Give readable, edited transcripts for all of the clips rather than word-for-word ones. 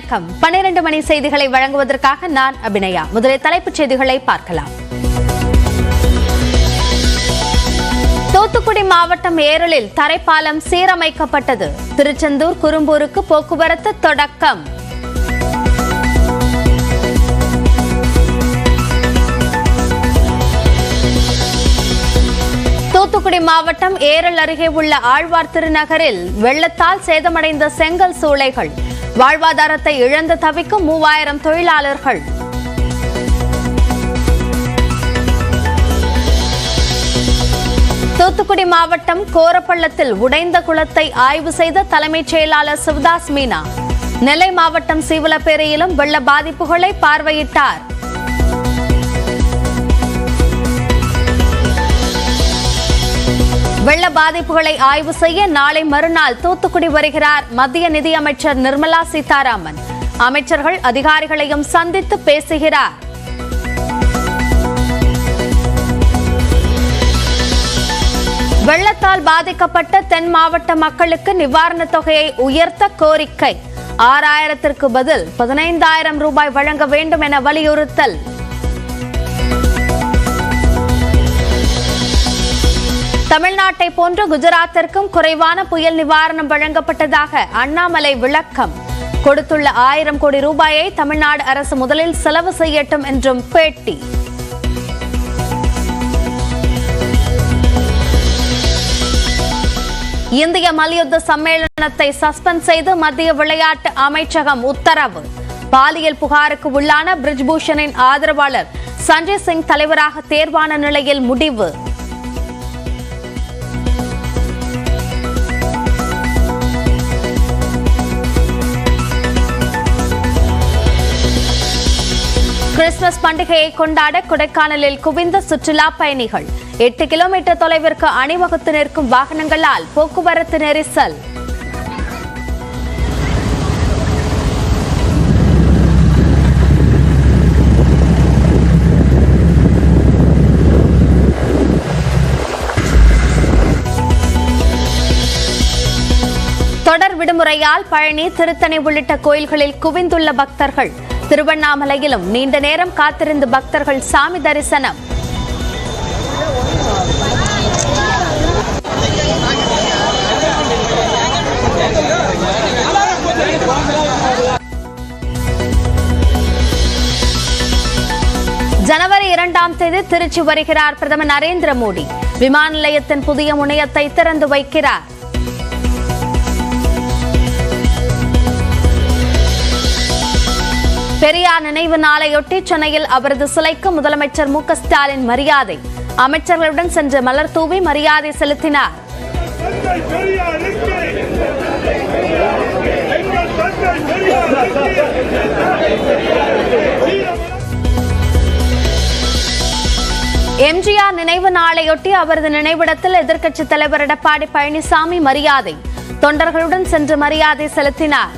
வணக்கம். 12 மணி செய்திகளை வழங்குவதற்காக நான் அபிநயா. முதலில் தலைப்புச் செய்திகளை பார்க்கலாம். தூத்துக்குடி மாவட்டம் ஏரலில் தரைப்பாலம் சீரமைக்கப்பட்டது. திருச்செந்தூர் குரும்பூருக்கு போக்குவரத்து தொடக்கம். தூத்துக்குடி மாவட்டம் ஏரல் அருகே உள்ள ஆழ்வார் திருநகரில் வெள்ளத்தால் சேதமடைந்த செங்கல் சூளைகள். வாழ்வாதாரத்தை இழந்து தவிக்கும் 3000 தொழிலாளர்கள். தூத்துக்குடி மாவட்டம் கோரப்பள்ளத்தில் உடைந்த குளத்தை ஆய்வு செய்த தலைமைச் செயலாளர் சிவதாஸ் மீனா. நெல்லை மாவட்டம் சீவலப்பேரையிலும் வெள்ள பாதிப்புகளை பார்வையிட்டார். வெள்ள பாதிப்புகளை ஆய்வு செய்ய நாளை மறுநாள் தூத்துக்குடி வருகிறார் மத்திய நிதியமைச்சர் நிர்மலா சீதாராமன். அமைச்சர்கள் அதிகாரிகளையும் சந்தித்து பேசுகிறார். வெள்ளத்தால் பாதிக்கப்பட்ட தென் மாவட்ட மக்களுக்கு நிவாரணத் தொகையை உயர்த்த கோரிக்கை. 6000ற்கு பதில் 15000 ரூபாய் வழங்க வேண்டும் என வலியுறுத்தல். தமிழ்நாட்டை போன்று குஜராத்திற்கும் குறைவான புயல் நிவாரணம் வழங்கப்பட்டதாக அண்ணாமலை விளக்கம். கொடுத்துள்ள 1000 கோடி ரூபாயை தமிழ்நாடு அரசு முதலில் செலவு செய்யட்டும் என்றும் பேட்டி. இந்திய மல்யுத்த சம்மேளனத்தை சஸ்பெண்ட் செய்து மத்திய விளையாட்டு அமைச்சகம் உத்தரவு. பாலியல் புகாருக்கு உள்ளான பிரிஜ்பூஷனின் ஆதரவாளர் சஞ்சய் சிங் தலைவராக தேர்வான நிலையில் முடிவு. கிறிஸ்துமஸ் பண்டிகையை கொண்டாட கொடைக்கானலில் குவிந்த சுற்றுலா பயணிகள். 8 கிலோமீட்டர் தொலைவிற்கு அணிவகுத்து நிற்கும் வாகனங்களால் போக்குவரத்து நெரிசல். தொடர் விடுமுறையால் பழனி, திருத்தணி உள்ளிட்ட கோயில்களில் குவிந்துள்ள பக்தர்கள். திருவண்ணாமலையிலும் நீண்ட நேரம் காத்திருந்து பக்தர்கள் சாமி தரிசனம். ஜனவரி 2ஆம் தேதி திருச்சி வருகிறார் பிரதமர் நரேந்திர மோடி. விமான நிலையத்தின் புதிய முனையத்தை திறந்து வைக்கிறார். பெரியார் நினைவு நாளையொட்டி சென்னையில் அவரது சிலைக்கு முதலமைச்சர் மு க ஸ்டாலின் மரியாதை. அமைச்சர்களுடன் சென்று மலர் தூவி மரியாதை செலுத்தினார். எம்ஜிஆர் நினைவு நாளையொட்டி அவரது நினைவிடத்தில் எதிர்க்கட்சித் தலைவர் எடப்பாடி பழனிசாமி மரியாதை. தொண்டர்களுடன் சென்று மரியாதை செலுத்தினார்.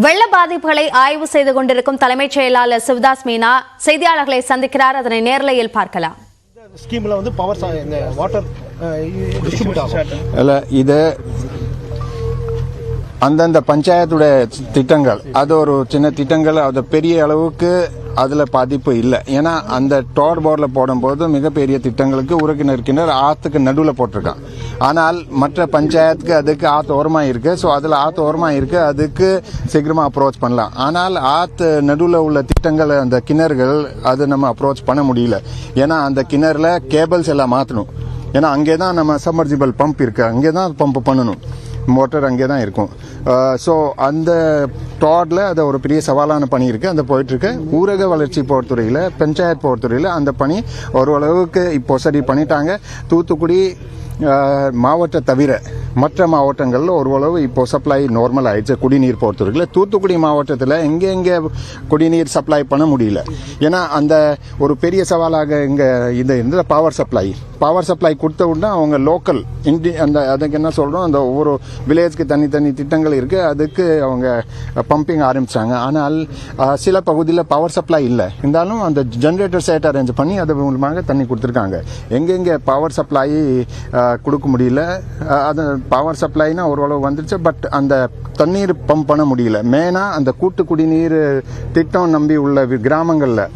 வெள்ள பாதிப்புகளை ஆய்வு செய்து கொண்டிருக்கும் தலைமைச் செயலாளர் சிவதாஸ் மீனா செய்தியாளர்களை சந்திக்கிறார். அதனை நேரலையில் பார்க்கலாம். ஸ்கீம்ல வந்து பவர் இந்த வாட்டர் டிஸ்ட்ரிபியூட் ஆகும். இல்ல இது அந்தந்த பஞ்சாயத்துடைய திட்டங்கள், அது ஒரு சின்ன திட்டங்கள், அது பெரிய அளவுக்கு அதுல பாதிப்பு இல்லை. ஏன்னா அந்த டோர் போர்டில் போடும்போது மிகப்பெரிய திட்டங்களுக்கு உறுப்பினர் ஆத்துக்கு நடுவில் போட்டிருக்கான். ஆனால் மற்ற பஞ்சாயத்துக்கு அதுக்கு ஆத்து ஓரமாக இருக்கு. ஸோ அதில் ஆத்து ஓரமாக இருக்கு, அதுக்கு சீக்கிரமாக அப்ரோச் பண்ணலாம். ஆனால் ஆத்து நடுவில் உள்ள திட்டங்கள், அந்த கிணறுகள், அது நம்ம அப்ரோச் பண்ண முடியல. ஏன்னா அந்த கிணறுல கேபிள்ஸ் எல்லாம் மாற்றணும். ஏன்னா அங்கே தான் நம்ம சம்மர்ஜிபிள் பம்ப் இருக்கு, அங்கே தான் பம்ப் பண்ணணும். மோட்டர் அங்கே தான் இருக்கும். ஸோ அந்த டாட்ல அது ஒரு பெரிய சவாலான பணி இருக்கு, அந்த போயிட்டு இருக்கு. ஊரக வளர்ச்சி போர்த்துறையில், பஞ்சாயத்து போர்த்துறையில் அந்த பணி ஓரளவுக்கு இப்போ சரி பண்ணிட்டாங்க. தூத்துக்குடி மாவட்ட தவிர மற்ற மாவட்டங்களில் ஓரளவு இப்போ சப்ளை நார்மல் ஆயிடுச்சு குடிநீர் பொறுத்தவரைக்கும். தூத்துக்குடி மாவட்டத்தில் எங்கே குடிநீர் சப்ளை பண்ண முடியல. ஏன்னா அந்த ஒரு பெரிய சவாலாக இங்கே இந்த பவர் சப்ளை கொடுத்த உடனே அவங்க லோக்கல் அந்த அதுக்கு என்ன சொல்கிறோம், அந்த ஒவ்வொரு வில்லேஜ்க்கு தனி திட்டங்கள் இருக்குது, அதுக்கு அவங்க பம்பிங் ஆரம்பித்தாங்க. ஆனால் சில பகுதியில் பவர் சப்ளை இல்லை, இருந்தாலும் அந்த ஜென்ரேட்டர் செட் அரேஞ்ச் பண்ணி அது மூலமாக தண்ணி கொடுத்துருக்காங்க. எங்கெங்கே பவர் சப்ளை கொடுக்க முடியல, அது பவர் சப்ளைனா ஓரளவு வந்துருச்சு. பட் அந்த தண்ணீர் பம்ப் பண்ண முடியல. மெயினாக அந்த கூட்டு குடிநீர் திட்டம் நம்பி உள்ள கிராமங்களில்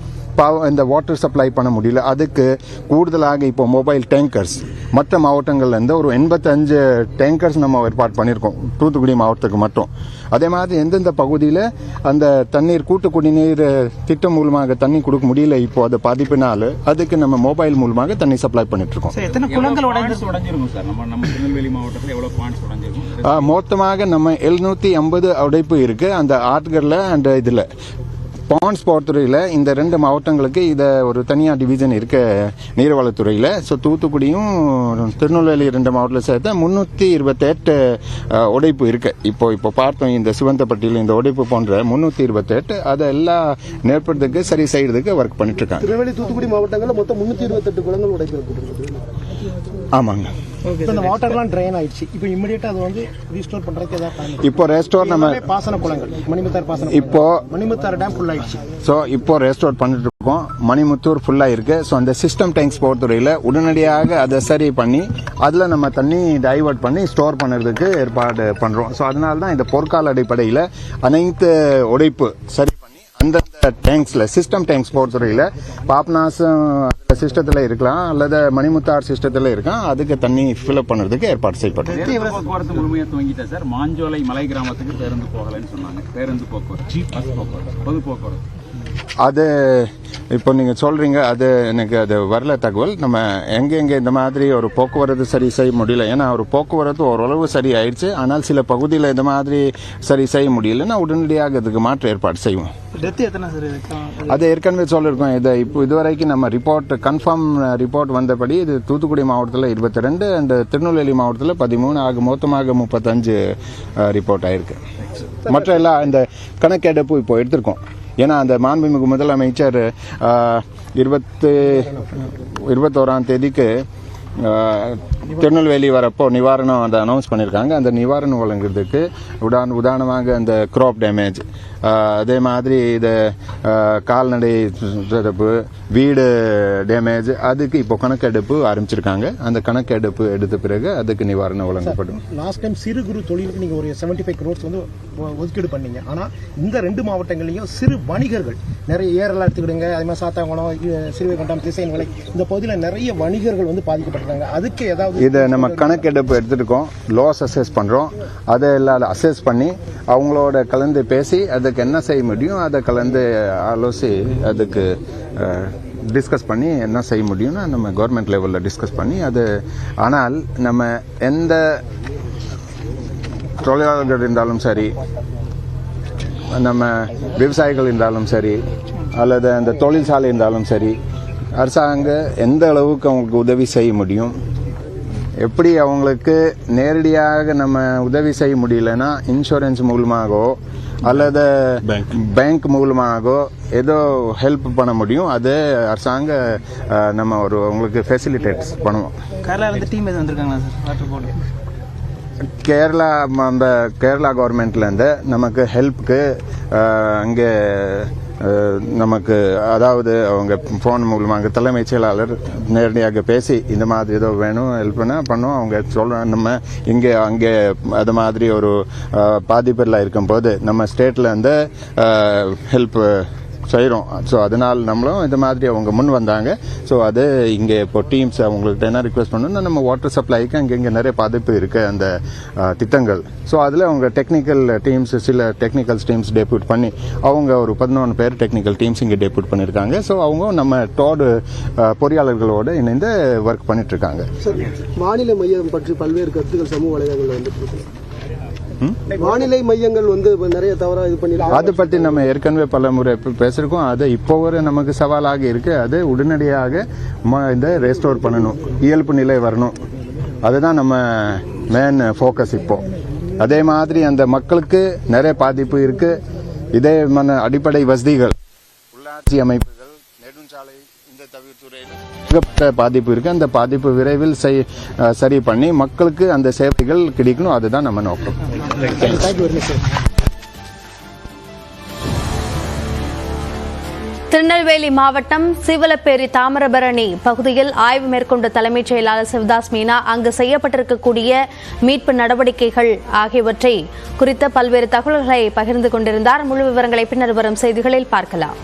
இந்த வாட்டர் சப்ளை பண்ண முடியல. அதுக்கு கூடுதலாக இப்போ மொபைல் டேங்கர்ஸ் மற்ற மாவட்டங்கள்லேருந்து ஒரு 85 டேங்கர்ஸ் நம்ம ஏற்பாடு பண்ணியிருக்கோம் தூத்துக்குடி மாவட்டத்துக்கு மட்டும். அதே மாதிரி எந்தெந்த பகுதியில் அந்த தண்ணீர் கூட்டு குடிநீர் திட்டம் மூலமாக தண்ணி கொடுக்க முடியல, இப்போ அது பாதிப்பினால அதுக்கு நம்ம மொபைல் மூலமாக தண்ணி சப்ளை பண்ணிட்டு இருக்கோம். மொத்தமாக நம்ம 750 உடைப்பு இருக்கு அந்த ஆட்களில் அண்ட் இதில் பாண்ட்ஸ் பொறுத்துறையில் இந்த 2 மாவட்டங்களுக்கு இதை ஒரு தனியாக டிவிஷன் இருக்க நீர்வளத்துறையில். ஸோ தூத்துக்குடியும் திருநெல்வேலி 2 மாவட்டத்தில் சேர்த்து 328 உடைப்பு இருக்கு. இப்போ பார்த்தோம் இந்த சிவந்தப்பட்டியில் இந்த உடைப்பு போன்ற 328 அதை எல்லாம் நேர்படுறதுக்கு சரி செய்யறதுக்கு ஒர்க் பண்ணிட்டு இருக்காங்க. திருநெல்வேலி தூத்துக்குடி மாவட்டங்களில் மொத்தம் 328 குளங்கள் உடைப்பு இருக்கு. ஆமாங்க. இந்த வாட்டர்லாம் ட்ரெயின் ஆயிடுச்சு. இப்போ இமிடியேட்டா அது வந்து ரீஸ்டோர் பண்றதுக்கு ஏதாவது இப்போ ரெஸ்டோர் நம்ம பாசன குளங்கள் மணிமுத்தார் பாசன இப்போ மணிமுத்தார் டேம் ஃபுல் ஆயிடுச்சு. ஸோ இப்போ ரெஸ்டோர் பண்ணிட்டு இருக்கோம். மணிமுத்தூர் ஃபுல்லா இருக்கு. ஸோ அந்த சிஸ்டம் டேங்க்ஸ் பொறுத்தவரையில் உடனடியாக அதை சரி பண்ணி அதில் நம்ம தண்ணி டைவர்ட் பண்ணி ஸ்டோர் பண்ணுறதுக்கு ஏற்பாடு பண்றோம். ஸோ அதனால தான் இந்த போர்க்கால அடிப்படையில் அனைத்து உடைப்பு சரி அந்தந்த டேங்க்ஸ்ல சிஸ்டம் டேங்க்ஸ் பொறுத்தவரையில் பாப்னாசம் சிஸ்டத்தில் இருக்கலாம் அல்லது மணிமுத்தார் சிஸ்டத்தில் இருக்கலாம், அதுக்கு தண்ணி ஃபில்அப் பண்ணுறதுக்கு ஏற்பாடு செய்யப்பட்டது. போக்குவரத்து முழுமையாக துவங்கிட்டா சார். மாஞ்சோலை மலை கிராமத்துக்கு பேருந்து போகலன்னு சொன்னாங்க. பேருந்து போக்குவரத்து பொது போக்குவரத்து அது இப்போ நீங்க சொல்றீங்க, அது எனக்கு அது வரல தகவல். நம்ம எங்க இந்த மாதிரி ஒரு போக்குவரத்து சரி செய்ய முடியல. ஏன்னா ஒரு போக்குவரத்து ஓரளவு சரி ஆயிடுச்சு, ஆனால் சில பகுதியில் இந்த மாதிரி சரி செய்ய முடியலன்னா உடனடியாக அதுக்கு மாற்று ஏற்பாடு செய்வோம். அது ஏற்கனவே சொல்லிருக்கோம். இதை இப்போ இதுவரைக்கும் நம்ம ரிப்போர்ட் கன்ஃபார்ம் ரிப்போர்ட் வந்தபடி இது தூத்துக்குடி மாவட்டத்தில் 22 அண்ட் திருநெல்வேலி மாவட்டத்தில் 13 ஆக மொத்தமாக 35 ரிப்போர்ட் ஆயிருக்கு. மற்ற எல்லாம் இந்த கணக்கெடுப்பு இப்போ எடுத்திருக்கோம். ஏன்னா அந்த மாண்புமிகு முதலமைச்சர் 21ஆம் தேதிக்கு திருநெல்வேலி வரப்போ நிவாரணம் அதை அனௌன்ஸ் பண்ணியிருக்காங்க. அந்த நிவாரணம் வழங்குறதுக்கு உதாரணமாக அந்த கிராப் டேமேஜ், அதே மாதிரி இது கால்நடை வீடு டேமேஜ், அதுக்கு இப்போ கணக்கெடுப்பு ஆரம்பிச்சிருக்காங்க. அந்த கணக்கெடுப்பு எடுத்த பிறகு அதுக்கு நிவாரணம் வழங்கப்படும். லாஸ்ட் டைம் சிறு குறு தொழிலுக்கு நீங்க ஒரு 75 crores வந்து ஒதுக்கீடு பண்ணீங்க. ஆனா இந்த 2 மாவட்டங்களையும் சிறு வணிகர்கள் நிறைய ஏரெல்லாம் எடுத்துக்கிடுங்க, அதே மாதிரி சாத்தாங்குளம், சிறுவைகுண்டம், திசையன்மலை இந்த பகுதியில் நிறைய வணிகர்கள் வந்து பாதிக்கப்பட்டிருக்காங்க. அதுக்கு ஏதாவது இதை நம்ம கணக்கெடுப்பு எடுத்துருக்கோம், லாஸ் அசஸ் பண்றோம். அதை எல்லாம் அசஸ் பண்ணி அவங்களோட கலந்து பேசி அதுக்கு என்ன செய்ய முடியும் அதை கலந்து ஆலோசி அதுக்கு டிஸ்கஸ் பண்ணி என்ன செய்ய முடியும்னா நம்ம கவர்மெண்ட் லெவலில் டிஸ்கஸ் பண்ணி அது. ஆனால் நம்ம எந்த தொழிலாளர்கள் இருந்தாலும் சரி, நம்ம விவசாயிகள் இருந்தாலும் சரி, அல்லது அந்த தொழிற்சாலை இருந்தாலும் சரி, அரசாங்கம் எந்த அளவுக்கு அவங்களுக்கு உதவி செய்ய முடியும், எப்படி அவங்களுக்கு நேரடியாக நம்ம உதவி செய்ய முடியலன்னா இன்சூரன்ஸ் மூலமாகவோ அல்லது பேங்க் மூலமாகவோ ஏதோ ஹெல்ப் பண்ண முடியும், அது அரசாங்க நம்ம ஒரு உங்களுக்கு ஃபெசிலிட்டேட்ஸ் பண்ணுவோம். டீம் வந்திருக்காங்களா சார் வாட்டர் போர்டு? கேரளா அந்த கேரளா கவர்மெண்ட்லேருந்து நமக்கு ஹெல்ப்புக்கு அங்கே நமக்கு அதாவது அவங்க ஃபோன் மூலமாக தலைமைச் செயலாளர் நேரடியாக பேசி இந்த மாதிரி ஏதோ வேணும் ஹெல்ப் பண்ணுவோம். அவங்க சொல்கிறோம் நம்ம இங்கே அங்கே அது மாதிரி ஒரு பாதிப்பெல்லாம் இருக்கும்போது நம்ம ஸ்டேட்லேருந்து ஹெல்ப் செய்கிறோம். ஸோ அதனால் நம்மளும் இந்த மாதிரி அவங்க முன் வந்தாங்க. ஸோ அது இங்கே இப்போ டீம்ஸ் அவங்கள்ட்ட என்ன ரிக்வெஸ்ட் பண்ணணும்னா நம்ம வாட்டர் சப்ளைக்கு அங்கே நிறைய பாதிப்பு இருக்குது அந்த திட்டங்கள். ஸோ அதில் அவங்க டெக்னிக்கல் டீம்ஸ் சில டெக்னிக்கல் டீம்ஸ் டெப்யூட் பண்ணி அவங்க ஒரு 11 பேர் டெக்னிக்கல் டீம்ஸ் இங்கே டெப்யூட் பண்ணியிருக்காங்க. ஸோ அவங்க நம்ம டோடு பொறியாளர்களோடு இணைந்து ஒர்க் பண்ணிட்டு இருக்காங்க. வானிலை மையம் பற்றி பல்வேறு கருத்துக்கள் சமூக வலைதளங்களில் வந்துட்டு வானிலை மையங்கள் வந்து நிறைய தவறா இது பண்ணி அதை பற்றி நம்ம ஏற்கனவே பல முறை பேசிருக்கோம். அது இப்போ ஒரு நமக்கு சவாலாக இருக்கு. அது உடனடியாக இந்த ரெஸ்டோர் பண்ணணும், இயல்பு நிலை வரணும். அதுதான் நம்ம மெயின் ஃபோக்கஸ் இப்போ. அதே மாதிரி அந்த மக்களுக்கு நிறைய பாதிப்பு இருக்கு. இதே அடிப்படை வசதிகள், உள்ளாட்சி அமைப்புகள், நெடுஞ்சாலை இந்த தவிர்த்துறையில் பாதிப்பு இருக்கு. அந்த பாதிப்பு விரைவில் சரி பண்ணி மக்களுக்கு அந்த சேவைகள் கிடைக்கணும். அதுதான் நம்ம நோக்கம். திருநெல்வேலி மாவட்டம் சிவலப்பேரி தாமிரபரணி பகுதியில் ஆய்வு மேற்கொண்ட தலைமைச் செயலாளர் சிவதாஸ் மீனா அங்கு செய்யப்பட்டிருக்கக்கூடிய மீட்பு நடவடிக்கைகள் ஆகியவற்றை குறித்த பல்வேறு தகவல்களை பகிர்ந்து கொண்டிருந்தார். முழு விவரங்களை பின்னர் வரும் செய்திகளில் பார்க்கலாம்.